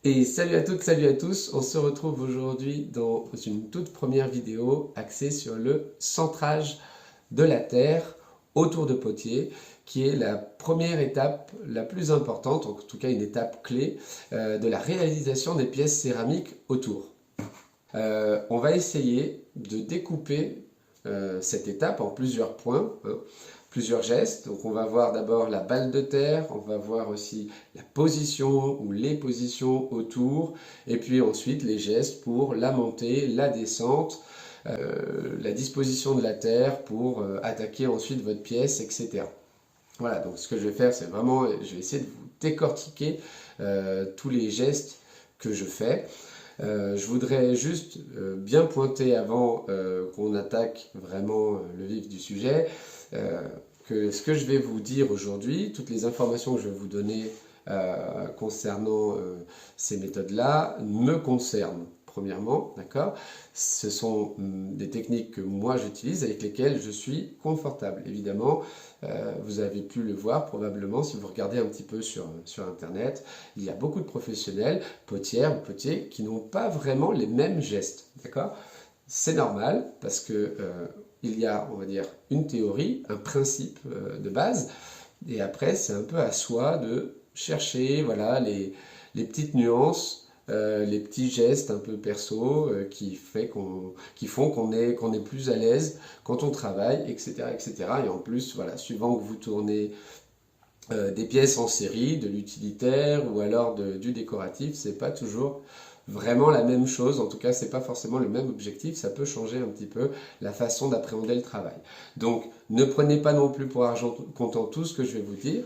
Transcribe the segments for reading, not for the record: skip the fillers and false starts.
Et salut à toutes, salut à tous, on se retrouve aujourd'hui dans une toute première vidéo axée sur le centrage de la terre autour de potier, qui est la première étape la plus importante, en tout cas une étape clé, de la réalisation des pièces céramiques autour. On va essayer de découper cette étape en plusieurs points, hein, plusieurs gestes. Donc on va voir d'abord la balle de terre, on va voir aussi la position ou les positions autour, et puis ensuite les gestes pour la montée, la descente, la disposition de la terre pour attaquer ensuite votre pièce, etc. Voilà, donc ce que je vais faire, c'est vraiment, je vais essayer de vous décortiquer tous les gestes que je fais. Je voudrais juste bien pointer avant qu'on attaque vraiment le vif du sujet, que ce que je vais vous dire aujourd'hui, toutes les informations que je vais vous donner concernant ces méthodes-là, me concernent. Premièrement, d'accord? Ce sont des techniques que moi j'utilise, avec lesquelles je suis confortable. Évidemment, vous avez pu le voir probablement si vous regardez un petit peu sur Internet. Il y a beaucoup de professionnels, potières ou potiers, qui n'ont pas vraiment les mêmes gestes. D'accord? C'est normal parce que il y a, on va dire, une théorie, un principe de base, et après c'est un peu à soi de chercher, voilà, les petites nuances, les petits gestes un peu perso qui font qu'on est plus à l'aise quand on travaille, etc., etc. Et en plus, voilà, suivant que vous tournez des pièces en série, de l'utilitaire ou alors du décoratif, c'est pas toujours vraiment la même chose. En tout cas, c'est pas forcément le même objectif. Ça peut changer un petit peu la façon d'appréhender le travail. Donc, ne prenez pas non plus pour argent comptant tout ce que je vais vous dire.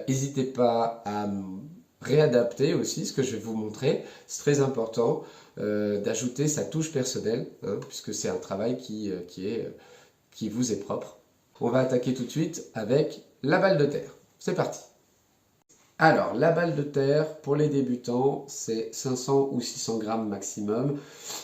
N'hésitez pas à réadapter aussi ce que je vais vous montrer. C'est très important d'ajouter sa touche personnelle, hein, puisque c'est un travail qui vous est propre. On va attaquer tout de suite avec la balle de terre. C'est parti. Alors, la balle de terre, pour les débutants, c'est 500 ou 600 grammes maximum.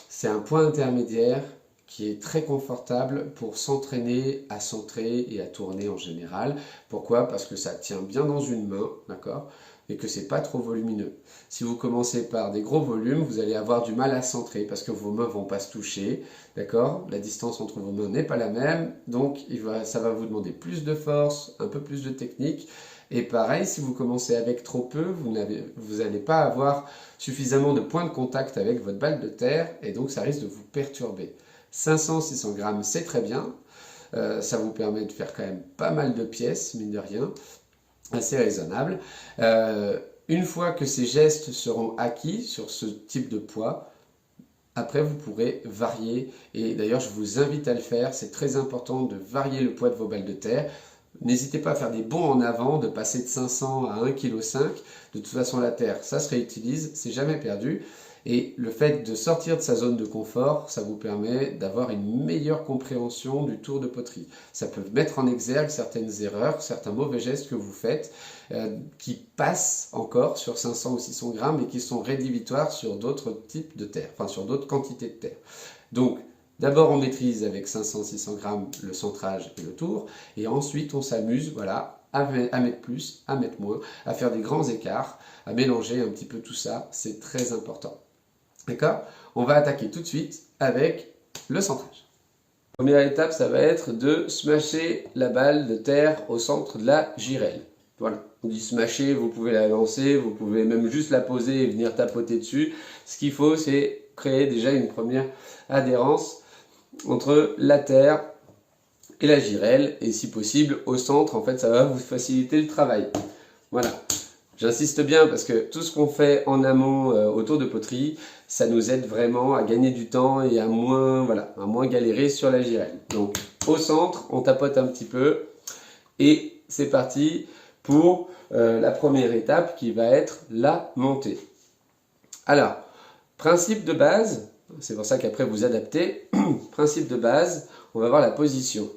C'est un point intermédiaire qui est très confortable pour s'entraîner à centrer et à tourner en général. Pourquoi? Parce que ça tient bien dans une main, d'accord? Et que c'est pas trop volumineux. Si vous commencez par des gros volumes, vous allez avoir du mal à centrer parce que vos mains vont pas se toucher, d'accord? La distance entre vos mains n'est pas la même, donc ça va vous demander plus de force, un peu plus de technique. Et pareil, si vous commencez avec trop peu, vous n'allez pas avoir suffisamment de points de contact avec votre balle de terre et donc ça risque de vous perturber. 500-600 grammes, c'est très bien. Ça vous permet de faire quand même pas mal de pièces, mine de rien, assez raisonnable. Une fois que ces gestes seront acquis sur ce type de poids, après vous pourrez varier. Et d'ailleurs, je vous invite à le faire. C'est très important de varier le poids de vos balles de terre. N'hésitez pas à faire des bonds en avant, de passer de 500 à 1,5 kg. De toute façon, la terre, ça se réutilise, c'est jamais perdu. Et le fait de sortir de sa zone de confort, ça vous permet d'avoir une meilleure compréhension du tour de poterie. Ça peut mettre en exergue certaines erreurs, certains mauvais gestes que vous faites, qui passent encore sur 500 ou 600 grammes et qui sont rédhibitoires sur d'autres types de terre, enfin sur d'autres quantités de terre. Donc, d'abord, on maîtrise avec 500-600 grammes le centrage et le tour, et ensuite on s'amuse, voilà, à mettre plus, à mettre moins, à faire des grands écarts, à mélanger un petit peu tout ça, c'est très important. D'accord? On va attaquer tout de suite avec le centrage. Première étape, ça va être de smasher la balle de terre au centre de la girelle. Voilà, on dit smasher, vous pouvez la lancer, vous pouvez même juste la poser et venir tapoter dessus. Ce qu'il faut, c'est créer déjà une première adhérence entre la terre et la girelle, et si possible au centre. En fait, ça va vous faciliter le travail. Voilà. J'insiste bien parce que tout ce qu'on fait en amont autour de poterie, ça nous aide vraiment à gagner du temps et à moins galérer sur la girelle. Donc au centre, on tapote un petit peu et c'est parti pour la première étape qui va être la montée. Alors, principe de base, c'est pour ça qu'après vous adaptez, principe de base, on va voir la position.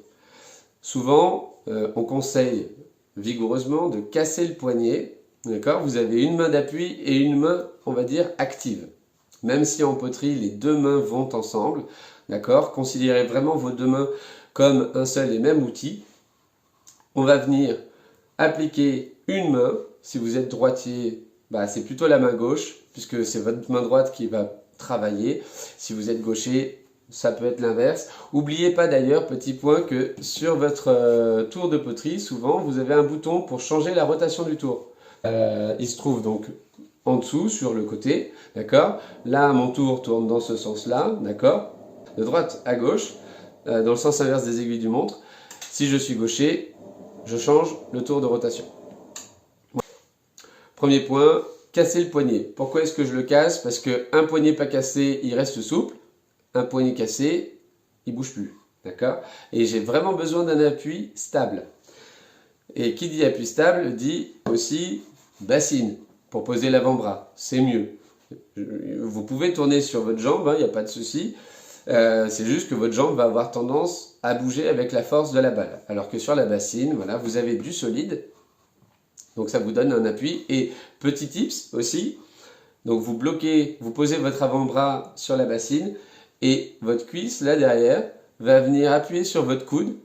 Souvent, on conseille vigoureusement de casser le poignet. D'accord? Vous avez une main d'appui et une main, on va dire, active. Même si en poterie, les deux mains vont ensemble. D'accord? Considérez vraiment vos deux mains comme un seul et même outil. On va venir appliquer une main. Si vous êtes droitier, bah, c'est plutôt la main gauche, puisque c'est votre main droite qui va travailler. Si vous êtes gaucher, ça peut être l'inverse. N'oubliez pas d'ailleurs, petit point, que sur votre tour de poterie, souvent, vous avez un bouton pour changer la rotation du tour. Il se trouve donc en dessous, sur le côté, d'accord? Là, mon tour tourne dans ce sens-là, d'accord? De droite à gauche, dans le sens inverse des aiguilles du montre. Si je suis gaucher, je change le tour de rotation. Premier point, casser le poignet. Pourquoi est-ce que je le casse? Parce qu'un poignet pas cassé, il reste souple. Un poignet cassé, il bouge plus. D'accord? Et j'ai vraiment besoin d'un appui stable. Et qui dit appui stable dit aussi bassine pour poser l'avant-bras. C'est mieux. Vous pouvez tourner sur votre jambe, il n'y a pas de souci. C'est juste que votre jambe va avoir tendance à bouger avec la force de la balle. Alors que sur la bassine, voilà, vous avez du solide. Donc ça vous donne un appui. Et petit tips aussi, donc vous bloquez, vous posez votre avant-bras sur la bassine et votre cuisse là derrière va venir appuyer sur votre coude,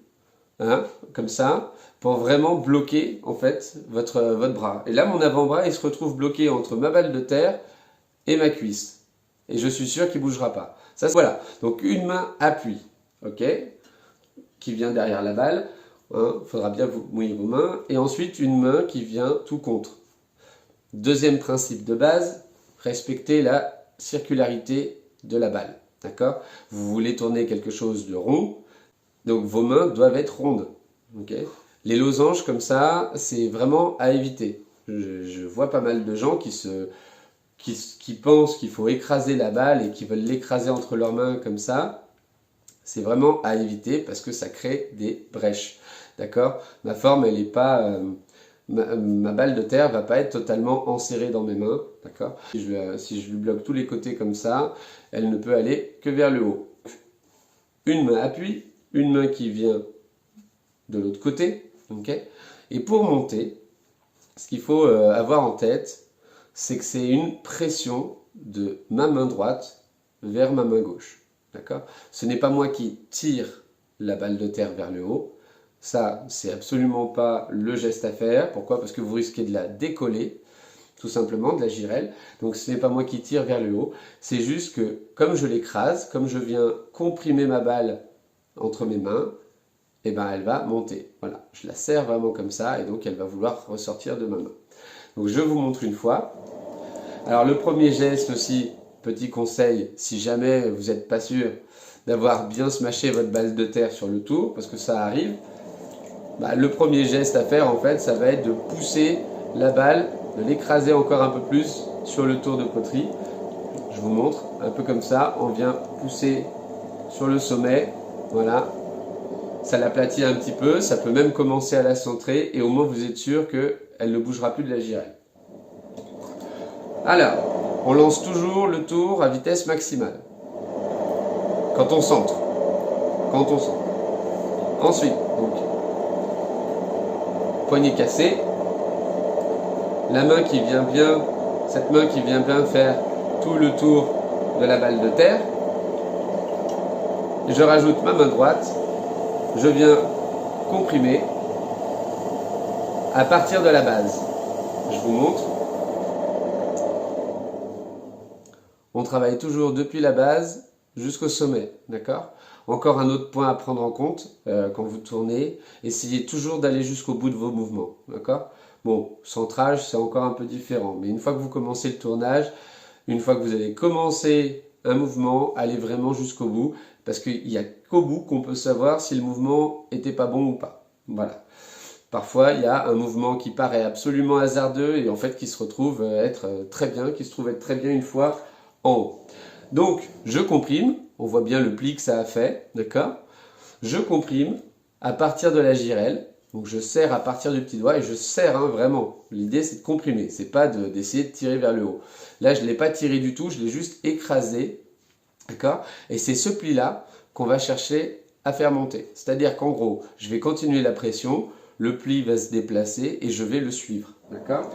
comme ça, pour vraiment bloquer en fait votre bras. Et là mon avant-bras il se retrouve bloqué entre ma balle de terre et ma cuisse. Et je suis sûr qu'il ne bougera pas. Ça, voilà, donc une main appui, ok, qui vient derrière la balle. Il faudra bien vous mouiller vos mains. Et ensuite, une main qui vient tout contre. Deuxième principe de base, respecter la circularité de la balle. D'accord? Vous voulez tourner quelque chose de rond, donc vos mains doivent être rondes. Okay? Les losanges comme ça, c'est vraiment à éviter. Je vois pas mal de gens qui pensent qu'il faut écraser la balle et qui veulent l'écraser entre leurs mains comme ça. C'est vraiment à éviter parce que ça crée des brèches. D'accord? Ma forme, elle n'est pas... ma balle de terre va pas être totalement enserrée dans mes mains. D'accord? Si je lui bloque tous les côtés comme ça, elle ne peut aller que vers le haut. Une main appuie, une main qui vient de l'autre côté. Okay? Et pour monter, ce qu'il faut avoir en tête, c'est que c'est une pression de ma main droite vers ma main gauche. D'accord? Ce n'est pas moi qui tire la balle de terre vers le haut. Ça, c'est absolument pas le geste à faire. Pourquoi? Parce que vous risquez de la décoller, tout simplement, de la girelle. Donc ce n'est pas moi qui tire vers le haut. C'est juste que, comme je l'écrase, comme je viens comprimer ma balle entre mes mains, eh ben, elle va monter. Voilà, je la serre vraiment comme ça, et donc elle va vouloir ressortir de ma main. Donc je vous montre une fois. Alors le premier geste aussi, petit conseil, si jamais vous n'êtes pas sûr d'avoir bien smashé votre balle de terre sur le tour, parce que ça arrive, le premier geste à faire en fait, ça va être de pousser la balle, de l'écraser encore un peu plus sur le tour de poterie. Je vous montre, un peu comme ça, on vient pousser sur le sommet, voilà, ça l'aplatit un petit peu, ça peut même commencer à la centrer et au moins vous êtes sûr qu'elle ne bougera plus de la girelle. Alors, on lance toujours le tour à vitesse maximale. Quand on centre. Ensuite, donc, poignet cassé. La main qui vient bien, cette main qui vient bien faire tout le tour de la balle de terre. Je rajoute ma main droite. Je viens comprimer à partir de la base. Je vous montre. On travaille toujours depuis la base jusqu'au sommet, d'accord? Encore un autre point à prendre en compte quand vous tournez, essayez toujours d'aller jusqu'au bout de vos mouvements, d'accord? Bon, centrage, c'est encore un peu différent, mais une fois que vous commencez le tournage, une fois que vous avez commencé un mouvement, allez vraiment jusqu'au bout, parce qu'il n'y a qu'au bout qu'on peut savoir si le mouvement était pas bon ou pas. Voilà. Parfois, il y a un mouvement qui paraît absolument hasardeux et en fait qui se retrouve être très bien, une fois en haut. Donc, je comprime, on voit bien le pli que ça a fait, d'accord? Je comprime à partir de la girelle, donc je serre à partir du petit doigt et je serre vraiment. L'idée c'est de comprimer, c'est pas d'essayer de tirer vers le haut. Là, je ne l'ai pas tiré du tout, je l'ai juste écrasé, d'accord? Et c'est ce pli-là qu'on va chercher à faire monter. C'est-à-dire qu'en gros, je vais continuer la pression, le pli va se déplacer et je vais le suivre, d'accord?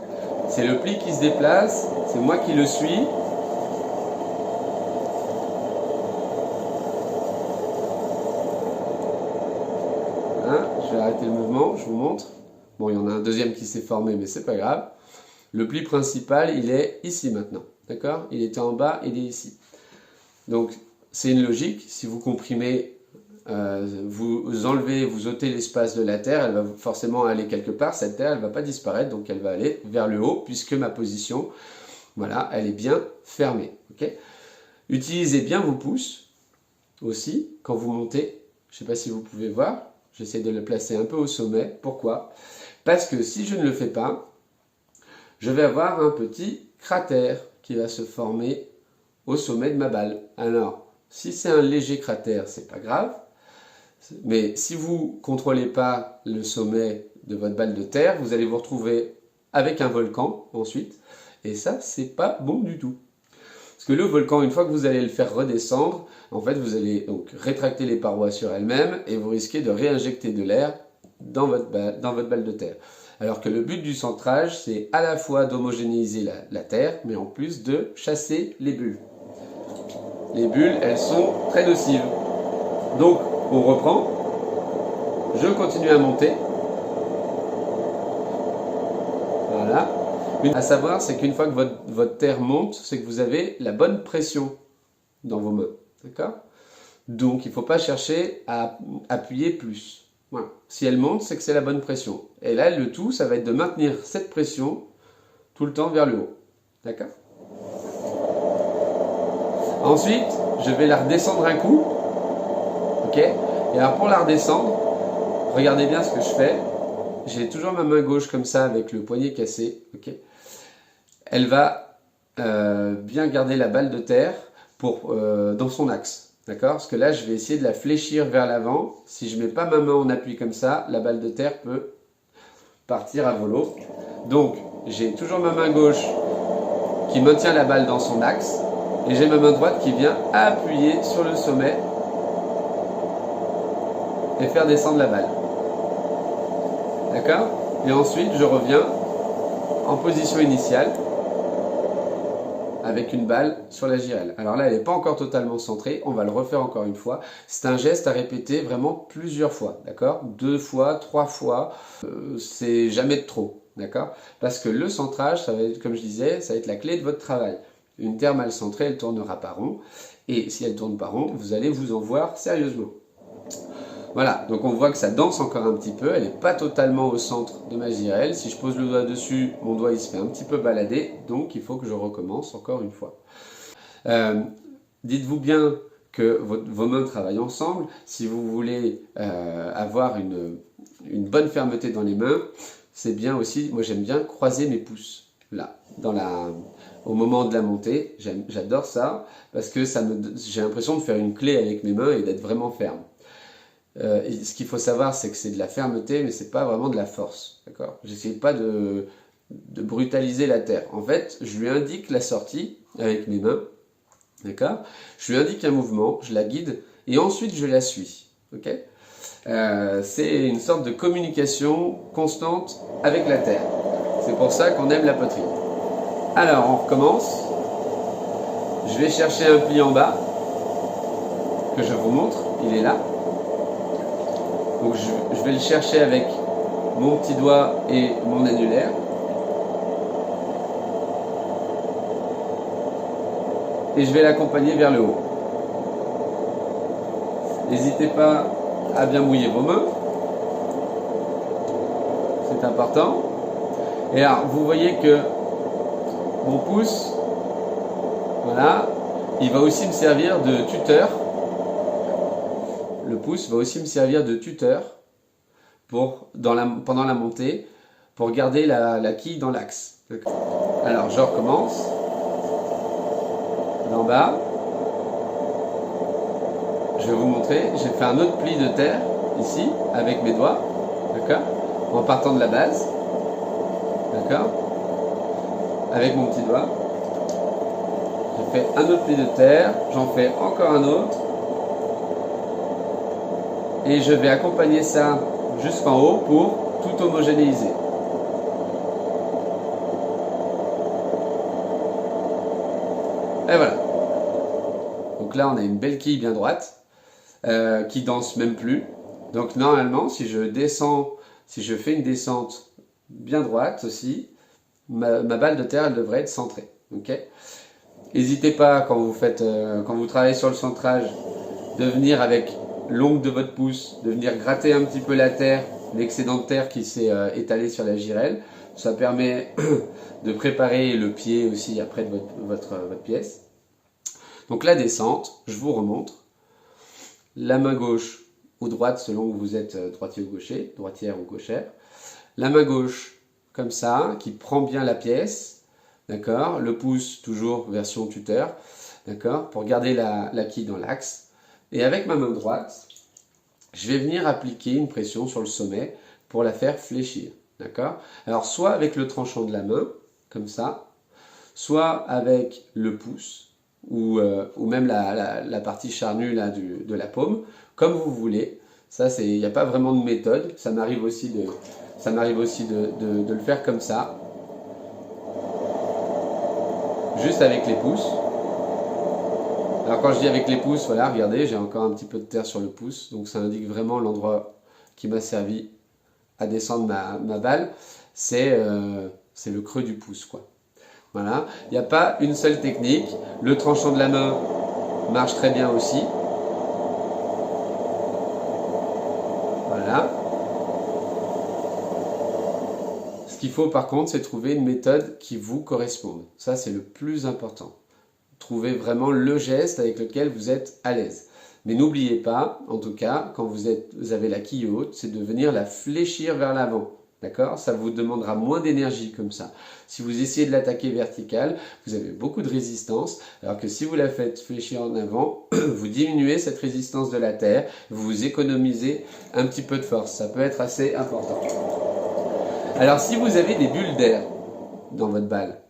C'est le pli qui se déplace, c'est moi qui le suis. Je vais arrêter le mouvement, je vous montre. Bon, il y en a un deuxième qui s'est formé, mais c'est pas grave. Le pli principal, il est ici maintenant. D'accord? Il était en bas, il est ici. Donc, c'est une logique. Si vous comprimez, vous enlevez, vous ôtez l'espace de la terre, elle va forcément aller quelque part. Cette terre, elle ne va pas disparaître, donc elle va aller vers le haut, puisque ma position, voilà, elle est bien fermée. Okay? Utilisez bien vos pouces aussi quand vous montez. Je ne sais pas si vous pouvez voir. J'essaie de le placer un peu au sommet. Pourquoi? Parce que si je ne le fais pas, je vais avoir un petit cratère qui va se former au sommet de ma balle. Alors, si c'est un léger cratère, c'est pas grave. Mais si vous ne contrôlez pas le sommet de votre balle de terre, vous allez vous retrouver avec un volcan ensuite. Et ça, c'est pas bon du tout. Parce que le volcan, une fois que vous allez le faire redescendre, en fait, vous allez donc rétracter les parois sur elles-mêmes et vous risquez de réinjecter de l'air dans votre balle de terre. Alors que le but du centrage, c'est à la fois d'homogénéiser la terre, mais en plus de chasser les bulles. Les bulles, elles sont très nocives. Donc, on reprend. Je continue à monter. Voilà. À savoir, c'est qu'une fois que votre terre monte, c'est que vous avez la bonne pression dans vos mains. D'accord? Donc, il ne faut pas chercher à appuyer plus. Voilà. Si elle monte, c'est que c'est la bonne pression. Et là, le tout, ça va être de maintenir cette pression tout le temps vers le haut. D'accord? Ensuite, je vais la redescendre un coup. Ok? Et alors, pour la redescendre, regardez bien ce que je fais. J'ai toujours ma main gauche comme ça avec le poignet cassé. Ok? Elle va bien garder la balle de terre dans son axe. D'accord? Parce que là, je vais essayer de la fléchir vers l'avant. Si je ne mets pas ma main en appui comme ça, la balle de terre peut partir à volo. Donc, j'ai toujours ma main gauche qui maintient la balle dans son axe. Et j'ai ma main droite qui vient appuyer sur le sommet et faire descendre la balle. D'accord? Et ensuite, je reviens en position initiale avec une balle sur la girelle. Alors là, elle n'est pas encore totalement centrée, on va le refaire encore une fois. C'est un geste à répéter vraiment plusieurs fois, d'accord? 2 fois, 3 fois, c'est jamais de trop, d'accord? Parce que le centrage, ça va être, comme je disais, ça va être la clé de votre travail. Une terre mal centrée, elle tournera pas rond, et si elle tourne pas rond, vous allez vous en voir sérieusement. Voilà, donc on voit que ça danse encore un petit peu, elle n'est pas totalement au centre de ma girelle. Si je pose le doigt dessus, mon doigt il se fait un petit peu balader, donc il faut que je recommence encore une fois. Dites-vous bien que vos mains travaillent ensemble. Si vous voulez avoir une bonne fermeté dans les mains, c'est bien aussi, moi j'aime bien croiser mes pouces, là, au moment de la montée. J'adore ça, parce que j'ai l'impression de faire une clé avec mes mains et d'être vraiment ferme. Ce qu'il faut savoir, c'est que c'est de la fermeté, mais c'est pas vraiment de la force. D'accord? J'essaie pas de brutaliser la terre. En fait, je lui indique la sortie avec mes mains. D'accord? Je lui indique un mouvement, je la guide, et ensuite je la suis. Ok? C'est une sorte de communication constante avec la terre. C'est pour ça qu'on aime la poterie. Alors, on recommence. Je vais chercher un pli en bas, que je vous montre. Il est là. Donc je vais le chercher avec mon petit doigt et mon annulaire. Et je vais l'accompagner vers le haut. N'hésitez pas à bien mouiller vos mains. C'est important. Et alors, vous voyez que mon pouce, voilà, il va aussi me servir de tuteur. Le pouce va aussi me servir de tuteur pendant la montée pour garder la quille dans l'axe. Alors je recommence d'en bas. Je vais vous montrer, j'ai fait un autre pli de terre ici avec mes doigts, d'accord, en partant de la base, d'accord, avec mon petit doigt. J'ai fait un autre pli de terre, j'en fais encore un autre. Et je vais accompagner ça jusqu'en haut pour tout homogénéiser. Et voilà. Donc là, on a une belle quille bien droite qui danse même plus. Donc normalement, si je fais une descente bien droite aussi, ma balle de terre, elle devrait être centrée. Ok. N'hésitez pas, quand vous travaillez sur le centrage, de venir avec l'ongle de votre pouce, de venir gratter un petit peu la terre, l'excédent de terre qui s'est étalé sur la girelle. Ça permet de préparer le pied aussi après de votre pièce. Donc la descente, je vous remontre. La main gauche ou droite selon que vous êtes droitier ou gaucher, droitière ou gauchère. La main gauche comme ça, qui prend bien la pièce, d'accord. Le pouce toujours version tuteur, d'accord, pour garder la quille dans l'axe. Et avec ma main droite, je vais venir appliquer une pression sur le sommet pour la faire fléchir, d'accord. Alors soit avec le tranchant de la main, comme ça, soit avec le pouce, ou même la partie charnue là, de la paume, comme vous voulez. Ça, il n'y a pas vraiment de méthode. Ça m'arrive aussi de le faire comme ça, juste avec les pouces. Alors quand je dis avec les pouces, voilà, regardez, j'ai encore un petit peu de terre sur le pouce, donc ça indique vraiment l'endroit qui m'a servi à descendre ma balle, c'est le creux du pouce, quoi. Voilà, il n'y a pas une seule technique. Le tranchant de la main marche très bien aussi. Voilà. Ce qu'il faut par contre, c'est trouver une méthode qui vous corresponde. Ça, c'est le plus important. Trouvez vraiment le geste avec lequel vous êtes à l'aise. Mais n'oubliez pas, en tout cas, quand vous avez la quille haute, c'est de venir la fléchir vers l'avant. D'accord? Ça vous demandera moins d'énergie comme ça. Si vous essayez de l'attaquer verticale, vous avez beaucoup de résistance, alors que si vous la faites fléchir en avant, vous diminuez cette résistance de la terre, vous économisez un petit peu de force. Ça peut être assez important. Alors si vous avez des bulles d'air dans votre balle,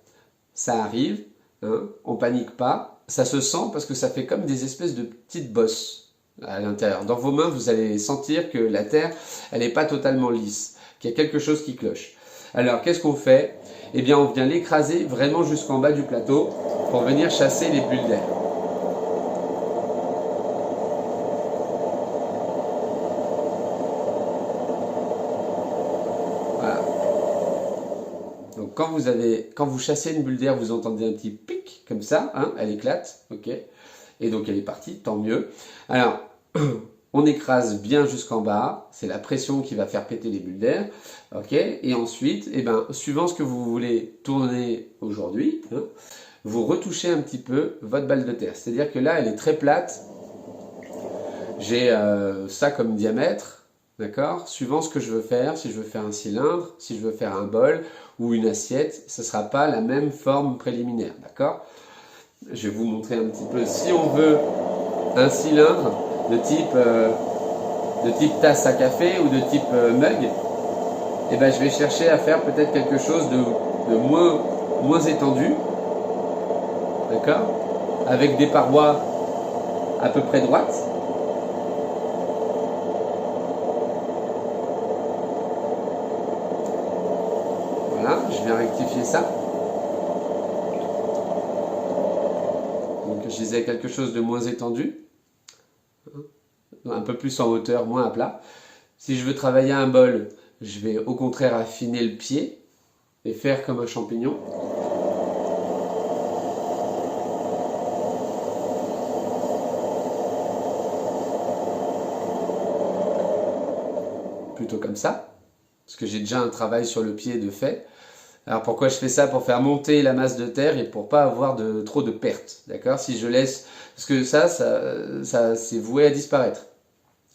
ça arrive, hein, on panique pas, ça se sent parce que ça fait comme des espèces de petites bosses à l'intérieur. Dans vos mains, vous allez sentir que la terre, elle n'est pas totalement lisse, qu'il y a quelque chose qui cloche. Alors, qu'est-ce qu'on fait? Eh bien, on vient l'écraser vraiment jusqu'en bas du plateau pour venir chasser les bulles d'air. Voilà. Donc, quand vous chassez une bulle d'air, vous entendez un petit pic comme ça, hein, elle éclate, ok? Et donc, elle est partie, tant mieux. Alors, on écrase bien jusqu'en bas, c'est la pression qui va faire péter les bulles d'air, ok. Et ensuite, eh ben, suivant ce que vous voulez tourner aujourd'hui, hein, vous retouchez un petit peu votre balle de terre. C'est-à-dire que là, elle est très plate. J'ai ça comme diamètre, d'accord. Suivant ce que je veux faire, si je veux faire un cylindre, si je veux faire un bol ou une assiette, ce ne sera pas la même forme préliminaire, d'accord. Je vais vous montrer un petit peu. Si on veut un cylindre de type tasse à café ou de type mug, et ben je vais chercher à faire peut-être quelque chose de moins étendu, d'accord, avec des parois à peu près droites. Voilà, je viens rectifier ça. Donc je disais quelque chose de moins étendu, un peu plus en hauteur, moins à plat. Si je veux travailler un bol, je vais au contraire affiner le pied et faire comme un champignon. Plutôt comme ça, parce que j'ai déjà un travail sur le pied de fait. Alors pourquoi je fais ça? Pour faire monter la masse de terre et pour pas avoir trop de pertes, d'accord? Si je laisse, parce que ça c'est voué à disparaître.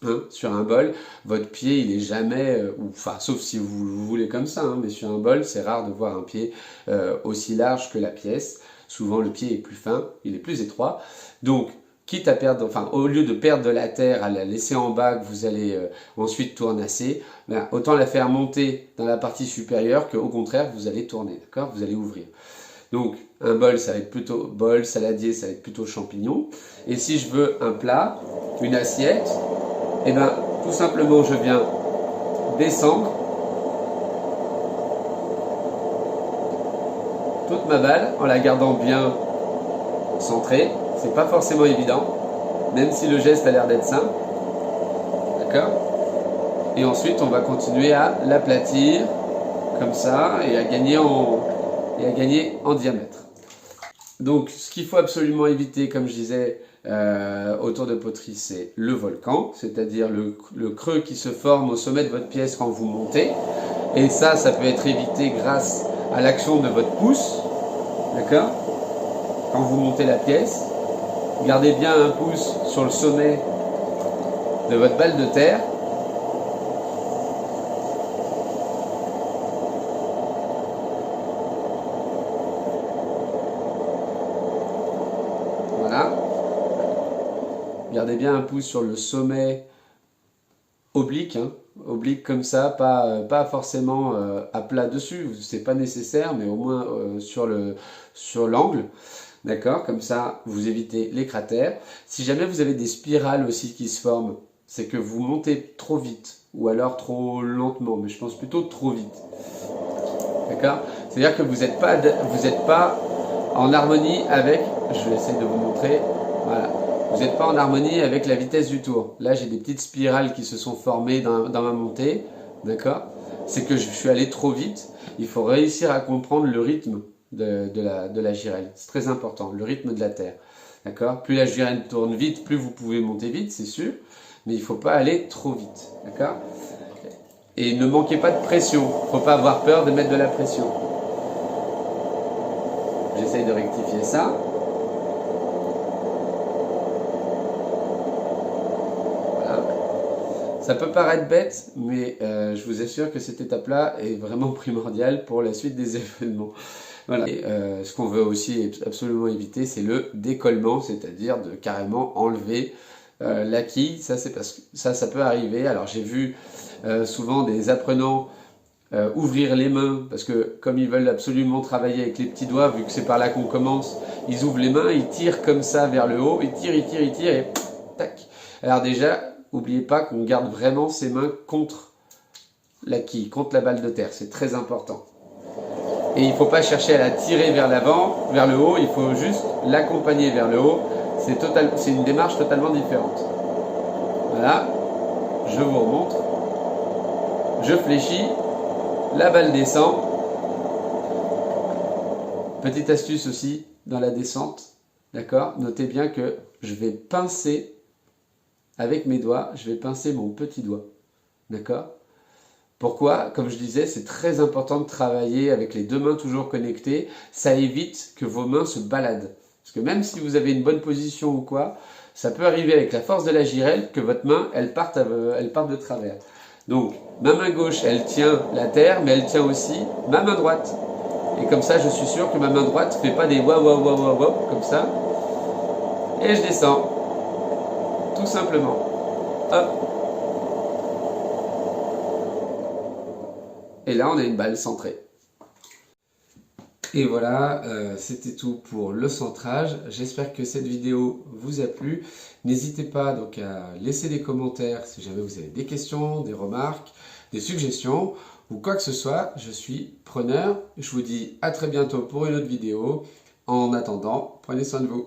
Hein, sur un bol, votre pied il est jamais, enfin sauf si vous voulez comme ça, hein, mais sur un bol c'est rare de voir un pied aussi large que la pièce. Souvent le pied est plus fin, il est plus étroit. Donc quitte à perdre, enfin au lieu de perdre de la terre, à la laisser en bas que vous allez ensuite tournasser, ben, autant la faire monter dans la partie supérieure que au contraire vous allez tourner, d'accord? Vous allez ouvrir. Donc un bol ça va être plutôt bol, saladier ça va être plutôt champignon. Et si je veux un plat, une assiette, et bien tout simplement je viens descendre toute ma balle en la gardant bien centrée. C'est pas forcément évident, même si le geste a l'air d'être simple, d'accord. Et ensuite on va continuer à l'aplatir comme ça et à gagner en et à gagner en diamètre. Donc ce qu'il faut absolument éviter, comme je disais, au tour de poterie, c'est le volcan, c'est-à-dire le creux qui se forme au sommet de votre pièce quand vous montez. Et ça peut être évité grâce à l'action de votre pouce, d'accord? Quand vous montez la pièce, gardez bien un pouce sur le sommet de votre balle de terre. Voilà. Gardez bien un pouce sur le sommet oblique, hein, oblique comme ça, pas forcément à plat dessus, c'est pas nécessaire, mais au moins sur l'angle, d'accord, comme ça vous évitez les cratères. Si jamais vous avez des spirales aussi qui se forment, c'est que vous montez trop vite, ou alors trop lentement, mais je pense plutôt trop vite, d'accord. C'est-à-dire que vous n'êtes pas en harmonie avec, je vais essayer de vous montrer, voilà. Vous n'êtes pas en harmonie avec la vitesse du tour. Là, j'ai des petites spirales qui se sont formées dans ma montée, d'accord? C'est que je suis allé trop vite. Il faut réussir à comprendre le rythme de la girelle. C'est très important, le rythme de la terre, d'accord? Plus la girelle tourne vite, plus vous pouvez monter vite, c'est sûr, mais il ne faut pas aller trop vite, d'accord? Et ne manquez pas de pression. Il ne faut pas avoir peur de mettre de la pression. J'essaye de rectifier ça. Ça peut paraître bête, mais je vous assure que cette étape-là est vraiment primordiale pour la suite des événements. Voilà. Et, ce qu'on veut aussi absolument éviter, c'est le décollement, c'est-à-dire de carrément enlever la quille. Ça, c'est parce que ça peut arriver. Alors j'ai vu souvent des apprenants ouvrir les mains, parce que comme ils veulent absolument travailler avec les petits doigts, vu que c'est par là qu'on commence, ils ouvrent les mains, ils tirent comme ça vers le haut, ils tirent, et pff, tac. Alors déjà, n'oubliez pas qu'on garde vraiment ses mains contre la quille, contre la balle de terre, c'est très important. Et il ne faut pas chercher à la tirer vers l'avant, vers le haut, il faut juste l'accompagner vers le haut. C'est une démarche totalement différente. Voilà, je vous remontre. Je fléchis, la balle descend. Petite astuce aussi dans la descente, d'accord? Notez bien que je vais pincer avec mes doigts, je vais pincer mon petit doigt, d'accord? Pourquoi? Comme je disais, c'est très important de travailler avec les deux mains toujours connectées. Ça évite que vos mains se baladent. Parce que même si vous avez une bonne position ou quoi, ça peut arriver avec la force de la girelle que votre main, elle parte de travers. Donc, ma main gauche, elle tient la terre, mais elle tient aussi ma main droite. Et comme ça, je suis sûr que ma main droite ne fait pas des wa wa wa wa wa comme ça. Et je descends. Tout simplement. Hop. Et là, on a une balle centrée. Et voilà, c'était tout pour le centrage. J'espère que cette vidéo vous a plu. N'hésitez pas donc à laisser des commentaires si jamais vous avez des questions, des remarques, des suggestions ou quoi que ce soit. Je suis preneur. Je vous dis à très bientôt pour une autre vidéo. En attendant, prenez soin de vous.